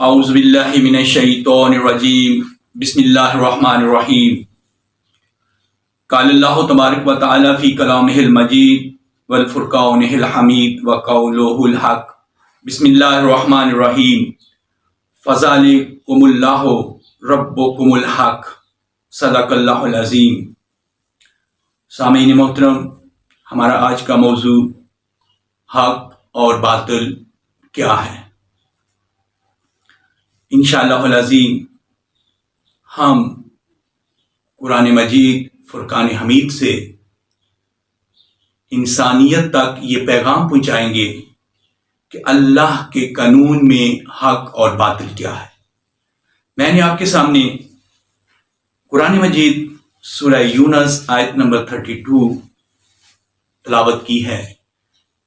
औज़ु बिल्लाहि मिनश्शैतानिर रजीम बिस्मिल्लाहिर रहमानिर रहीम क़ालल्लाहु तबारक व तआला फ़ी कलामिहिल मजीद वल फ़ुरक़ानिहिल हमीद व क़ौलुहुल हक़ बिस्मिल्लाहिर रहमानिर रहीम फ़ज़ालिकुमुल्लाहु रब्बुकुमुल हक़ सदक़ल्लाहुल अज़ीम। सामीन मोहतरम, हमारा आज का मौजू हक़ और बातिल क्या है। इंशाअल्लाहुल अज़ीम हम कुरान मजीद फुरकान हमीद से इंसानियत तक ये पैगाम पहुँचाएंगे कि अल्लाह के कानून में हक़ और बातिल क्या है। मैंने आपके सामने कुरान मजीद सूरह यूनुस आयत नंबर 32 तलावत की है,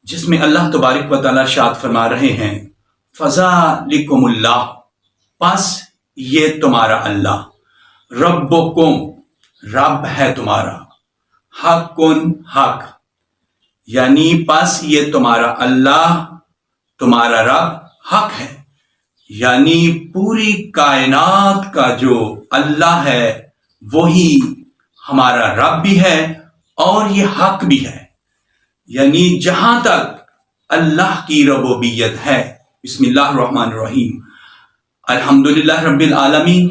जिसमें अल्लाह तबारक व तआला इरशाद फरमा रहे हैं, फ़ज़ालिकुमुल्लाह, बस ये तुम्हारा अल्लाह, रब्बुकुम, रब है तुम्हारा, हक़्कुन, हक़, यानी बस ये तुम्हारा अल्लाह, तुम्हारा रब हक़ है, यानी पूरी कायनात का जो अल्लाह है वही हमारा रब भी है और ये हक़ भी है। यानी जहां तक अल्लाह की रबूबियत है, बिस्मिल्लाहिर रहमानिर रहीम, अल्हम्दुलिल्लाह रब्बिल आलमीन,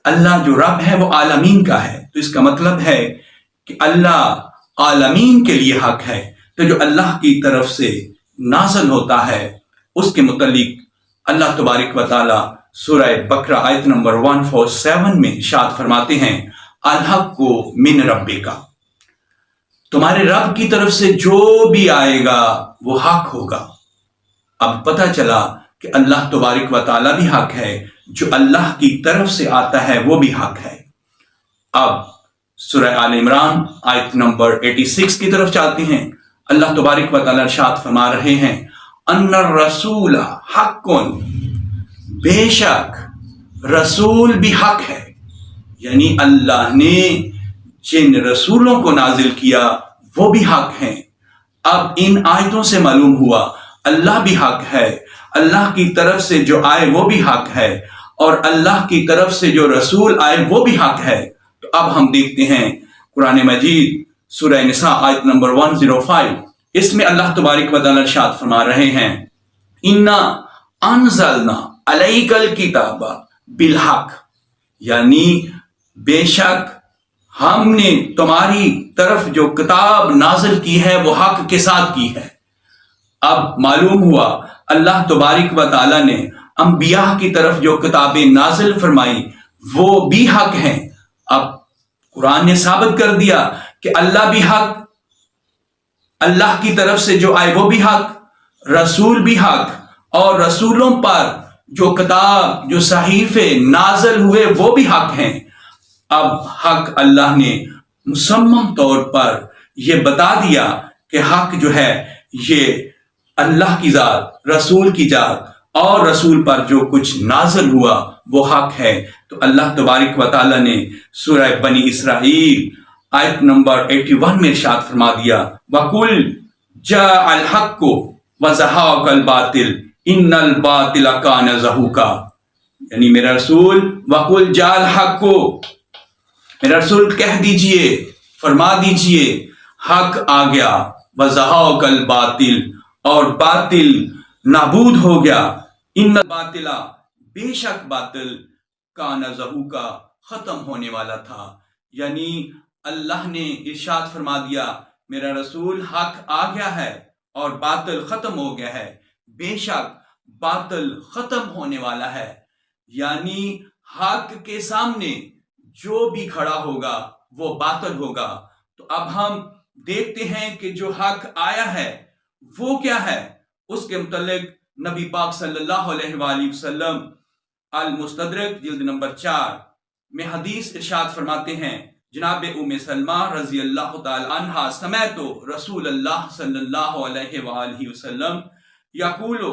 अल्लाह जो रब है वो आलमीन का है, तो इसका मतलब है कि अल्लाह आलमीन के लिए हक है। तो जो अल्लाह की तरफ से नाज़िल होता है उसके मुतल्लिक अल्लाह तबारक व तआला सूरह बकरा आयत नंबर 147 में इरशाद फरमाते हैं, अल-हक़्क़ु मिन रब्बिका, तुम्हारे रब की तरफ से जो भी आएगा वो हक होगा। अब पता चला कि अल्लाह तबारक व तआला भी हक है, जो अल्लाह की तरफ से आता है वो भी हक है। अब सूरह आल इमरान आयत नंबर 86 की तरफ चलते हैं। अल्लाह तबारक व तआला इरशाद फरमा रहे हैं, अन्नर रसूल हक़्क़ुन, बेशक रसूल भी हक है, यानी अल्लाह ने जिन रसूलों को नाजिल किया वो भी हक हैं। अब इन आयतों से मालूम हुआ अल्लाह भी हक है, अल्लाह की तरफ से जो आए वो भी हक है, और अल्लाह की तरफ से जो रसूल आए वो भी हक है। तो अब हम देखते हैं कुरान मजीद सूरह निसा आयत नंबर 105, इसमें अल्लाह तबारक व तआला इरशाद फरमा रहे हैं, इन्ना अनज़लना अलैकल किताबा बिल हक़, यानी बेशक हमने तुम्हारी तरफ जो किताब नाजिल की है वो हक के साथ की है। अब मालूम हुआ अल्लाह तबारक व तआला ने अंबिया की तरफ जो किताबें नाजिल फरमाई वो भी हक हैं। अब कुरान ने साबित कर दिया कि अल्लाह भी हक, अल्लाह की तरफ से जो आए वो भी हक, रसूल भी हक, और रसूलों पर जो किताब जो सहीफे नाजिल हुए वो भी हक हैं। अब हक अल्लाह ने मुसम्मम तौर पर यह बता दिया कि हक जो है ये अल्लाह की जात, रसूल की जात, और रसूल पर जो कुछ नाज़िल हुआ वो हक है। तो अल्लाह तबारक व तआला ने सूरह बनी इसराइल आयत नंबर 81 में इरशाद फरमा दिया, वकुल जाअल हक़्क़ु व ज़हक़ल बातिल इन्नल बातिला कान ज़हूका, यानी मेरा रसूल, वकुल जाअल हक़्क़ु, मेरा रसूल कह दीजिए, फरमा दीजिए, हक आ गया, व ज़हक़ल बातिल, और बातिल नाबूद हो गया, इन्नल बातिला, बेशक बातिल, कान ज़हूका, खत्म होने वाला था। यानी अल्लाह ने इरशाद फरमा दिया, मेरा रसूल हक आ गया है और बातिल खत्म हो गया है, बेशक बातिल खत्म होने वाला है। यानी हक के सामने जो भी खड़ा होगा वो बातिल होगा। तो अब हम देखते हैं कि जो हक आया है वो क्या है। उसके मुतल्लिक नबी पाक सल्लल्लाहु अलैहि वसल्लम अल मुस्तदरक जिल्द नंबर 4 में हदीस इरशाद फरमाते हैं, जनाब उम्मे सलमा रजी अल्लाह तआला अन्हा समअतु रसूलल्लाह सल्लल्लाहु अलैहि वसल्लम यक़ूलु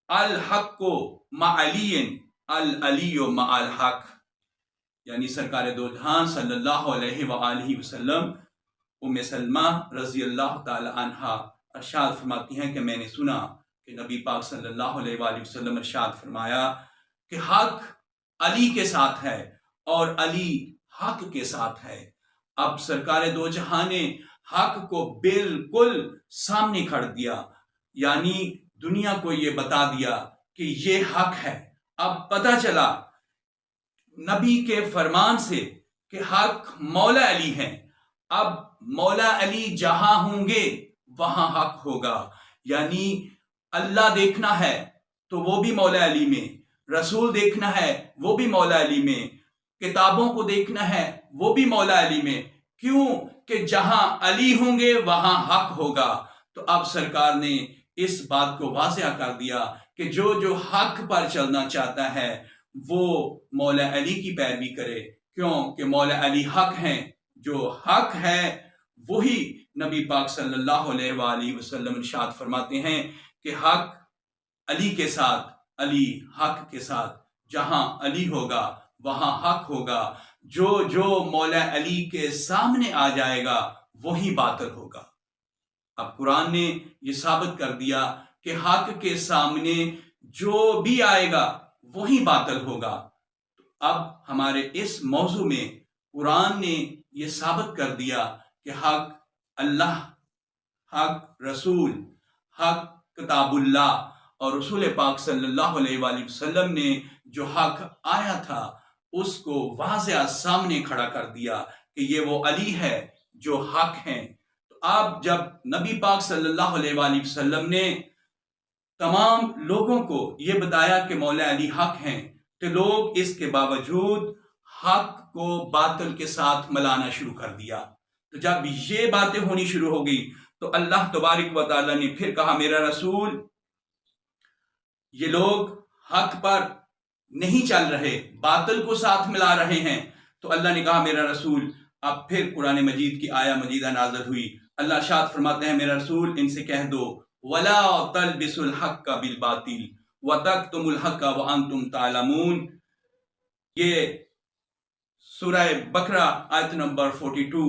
अल हक़्क़ु मअलियन अल अलिय्यु मअल हक़, यानी सरकार दो जहां सल्लल्लाहु अलैहि वसल्लम उम्मे सलमा रजी अल्लाह तआला अन्हा इरशाद फरमाती हैं कि मैंने सुना کہ نبی پاک صلی اللہ علیہ وآلہ وسلم ارشاد فرمایا کہ حق علی کے ساتھ ہے اور علی حق کے ساتھ ہے۔ اب سرکار دو جہاں نے حق کو بالکل سامنے کھڑ دیا، یعنی دنیا کو یہ بتا دیا کہ یہ حق ہے۔ اب پتہ چلا نبی کے فرمان سے کہ حق مولا علی ہے۔ اب مولا علی جہاں ہوں گے وہاں حق ہوگا، یعنی اللہ دیکھنا ہے تو وہ بھی مولا علی میں، رسول دیکھنا ہے وہ بھی مولا علی میں، کتابوں کو دیکھنا ہے وہ بھی مولا علی میں۔ کیوں کہ جہاں علی ہوں گے وہاں حق ہوگا۔ تو اب سرکار نے اس بات کو واضح کر دیا کہ جو حق پر چلنا چاہتا ہے وہ مولا علی کی پیروی کرے، کیوں کہ مولا علی حق ہیں۔ جو حق ہے وہی نبی پاک صلی اللہ علیہ وآلہ وسلم ارشاد فرماتے ہیں کہ حق علی کے ساتھ، علی حق کے ساتھ، جہاں علی ہوگا وہاں حق ہوگا۔ جو مولا علی کے سامنے آ جائے گا وہی باطل ہوگا۔ اب قرآن نے یہ ثابت کر دیا کہ حق کے سامنے جو بھی آئے گا وہی باطل ہوگا۔ اب ہمارے اس موضوع میں قرآن نے یہ ثابت کر دیا کہ حق اللہ، حق رسول، حق کتاب اللہ اور رسول پاک صلی اللہ علیہ وآلہ وسلم نے جو حق آیا تھا اس کو واضح سامنے کھڑا کر دیا کہ یہ وہ علی ہے جو حق ہیں۔ تو اب جب نبی پاک صلی اللہ علیہ وآلہ وسلم نے تمام لوگوں کو یہ بتایا کہ مولا علی حق ہیں، تو لوگ اس کے باوجود حق کو باطل کے ساتھ ملانا شروع کر دیا۔ تو جب یہ باتیں ہونی شروع ہو گئی تو اللہ تبارک و تعالیٰ نے پھر کہا میرا رسول یہ لوگ حق پر نہیں چل رہے، باطل کو ساتھ ملا رہے ہیں۔ تو اللہ نے کہا میرا رسول، اب پھر قرآن مجید کی آیہ مجیدہ نازل ہوئی۔ اللہ ارشاد فرماتے ہیں میرا رسول ان سے کہہ دو وَلَا تَلْبِسُوا الْحَقَّ بِالْبَاطِلِ وَتَكْتُمُوا الْحَقَّ وَأَنْتُمْ تَعْلَمُونَ۔ یہ سورہ بقرہ آیت نمبر 42،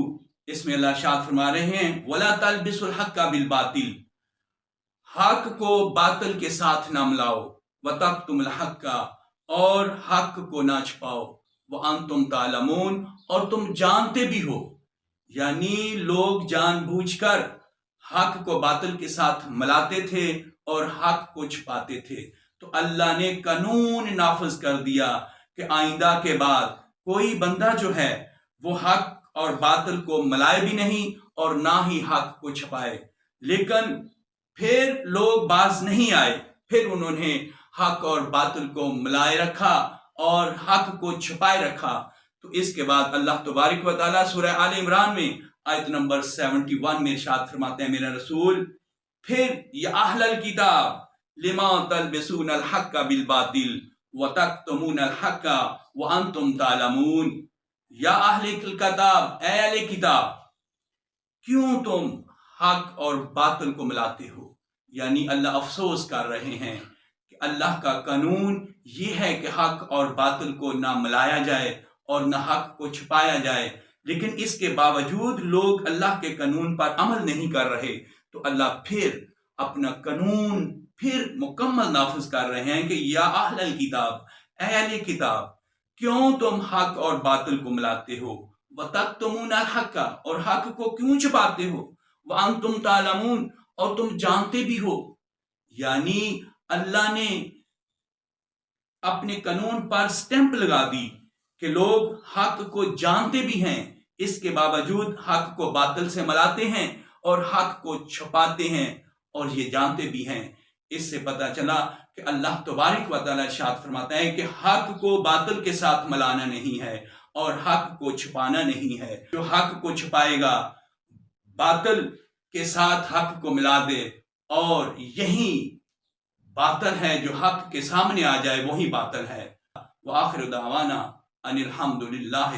اس میں اللہ ارشاد فرما رہے ہیں وَلَا تَلْبِسُوا الْحَقَّ بِالْبَاطِلِ، حق کو باطل کے ساتھ نہ ملاؤ، وَتَكْتُمُوا الْحَقَّ، اور حق کو نہ چھپاؤ، وَأَنْتُمْ تَعْلَمُونَ، اور تم جانتے بھی ہو۔ یعنی لوگ جان بوجھ کر حق کو باطل کے ساتھ ملاتے تھے اور حق کو چھپاتے تھے۔ تو اللہ نے قانون نافذ کر دیا کہ آئندہ کے بعد کوئی بندہ جو ہے وہ حق اور باطل کو ملائے بھی نہیں اور نہ ہی حق کو چھپائے۔ لیکن پھر لوگ باز نہیں آئے، پھر انہوں نے حق اور باطل کو ملائے رکھا اور حق کو چھپائے رکھا۔ تو اس کے بعد اللہ تبارک و تعالیٰ سورہ آل عمران میں آیت نمبر 71 میں ارشاد فرماتے ہیں میرا رسول پھر یا اہل الکتاب لما تلبسون الحق بالباطل وتکتمون الحق وانتم تعلمون، یا اہل الکتاب، اے اہل کتاب، کیوں تم حق اور باطل کو ملاتے ہو؟ یعنی اللہ افسوس کر رہے ہیں کہ اللہ کا قانون یہ ہے کہ حق اور باطل کو نہ ملایا جائے اور نہ حق کو چھپایا جائے، لیکن اس کے باوجود لوگ اللہ کے قانون پر عمل نہیں کر رہے۔ تو اللہ پھر اپنا قانون پھر مکمل نافذ کر رہے ہیں کہ یا اہل الکتاب، اے اہل کتاب، کیوں تم حق اور باطل کو ملاتے ہو؟ وَتَكْتُمُونَ الْحَقَّ، اور حق کو کیوں چھپاتے ہو؟ وَأَنْتُمْ تَعْلَمُونَ، اور تم جانتے بھی ہو۔ یعنی اللہ نے اپنے قانون پر سٹیمپ لگا دی کہ لوگ حق کو جانتے بھی ہیں، اس کے باوجود حق کو باطل سے ملاتے ہیں اور حق کو چھپاتے ہیں اور یہ جانتے بھی ہیں۔ اس سے پتہ چلا کہ اللہ تبارک و تعالیٰ ارشاد فرماتا ہے کہ حق کو باطل کے ساتھ ملانا نہیں ہے اور حق کو چھپانا نہیں ہے۔ جو حق کو چھپائے گا باطل کے ساتھ حق کو ملا دے، اور یہی باطل ہے جو حق کے سامنے آ جائے وہی باطل ہے۔ وآخر دعوانا ان الحمد للہ